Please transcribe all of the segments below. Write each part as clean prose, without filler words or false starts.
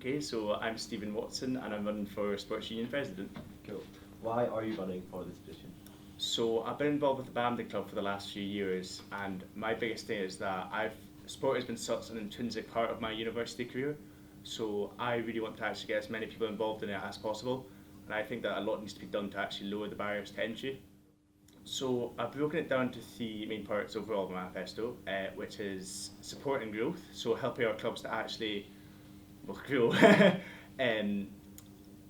Okay, so I'm Stephen Watson and I'm running for Sports Union President. Cool. Why are you running for this position? So I've been involved with the badminton club for the last few years, and my biggest thing is that sport has been such an intrinsic part of my university career. So I really want to actually get as many people involved in it as possible, and I think that a lot needs to be done to actually lower the barriers to entry. So I've broken it down to three main parts overall of my manifesto, which is support and growth. So helping our clubs to actually grow, um,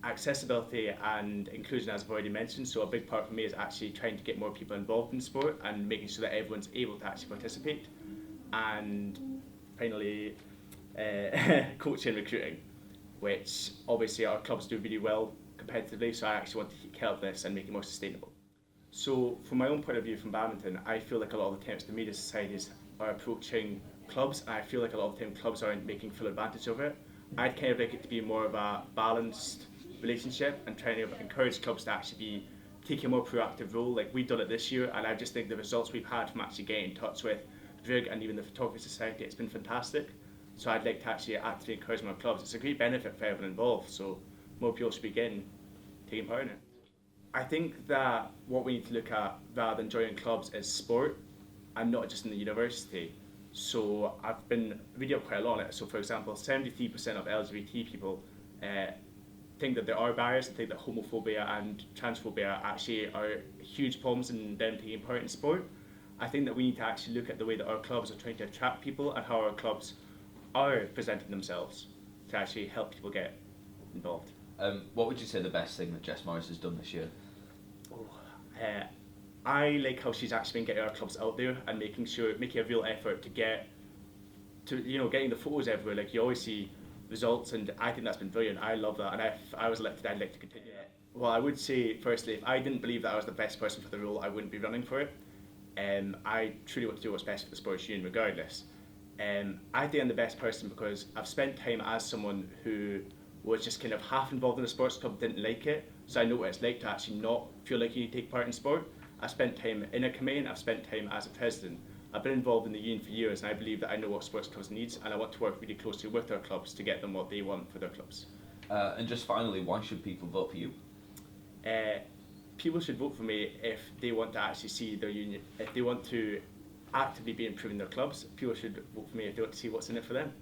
accessibility and inclusion, as I've already mentioned. So a big part for me is actually trying to get more people involved in sport and making sure that everyone's able to actually participate. And finally, coaching and recruiting, which obviously our clubs do really well competitively. So I actually want to help this and make it more sustainable. So from my own point of view from badminton, I feel like a lot of the times the media societies are approaching clubs, and I feel like a lot of the time clubs aren't making full advantage of it. I'd kind of like it to be more of a balanced relationship and trying to encourage clubs to actually be taking a more proactive role. Like we've done it this year, and I just think the results we've had from actually getting in touch with VIG and even the Photography Society, it's been fantastic. So I'd like to actually actively encourage more clubs. It's a great benefit for everyone involved, so more people should be taking part in it. I think that what we need to look at rather than joining clubs is sport and not just in the university. So I've been reading up quite a lot on it. So for example, 73% of LGBT people think that there are barriers. They think that homophobia and transphobia actually are huge problems in them taking part in sport. I think that we need to actually look at the way that our clubs are trying to attract people and how our clubs are presenting themselves to actually help people get involved. What would you say the best thing that Jess Morris has done this year? I like how she's actually been getting our clubs out there and making a real effort to getting the photos everywhere. Like you always see results, and I think that's been brilliant. I love that, and if I was elected, I'd like to continue it. Well, I would say firstly, if I didn't believe that I was the best person for the role, I wouldn't be running for it. I truly want to do what's best for the sports union, regardless. I think I'm the best person because I've spent time as someone who was just kind of half involved in a sports club, didn't like it, so I know what it's like to actually not feel like you need to take part in sport. I've spent time in a committee and I've spent time as a president. I've been involved in the union for years, and I believe that I know what sports clubs need, and I want to work really closely with our clubs to get them what they want for their clubs. And just finally, why should people vote for you? People should vote for me if they want to actually see their union, if they want to actively be improving their clubs. People should vote for me if they want to see what's in it for them.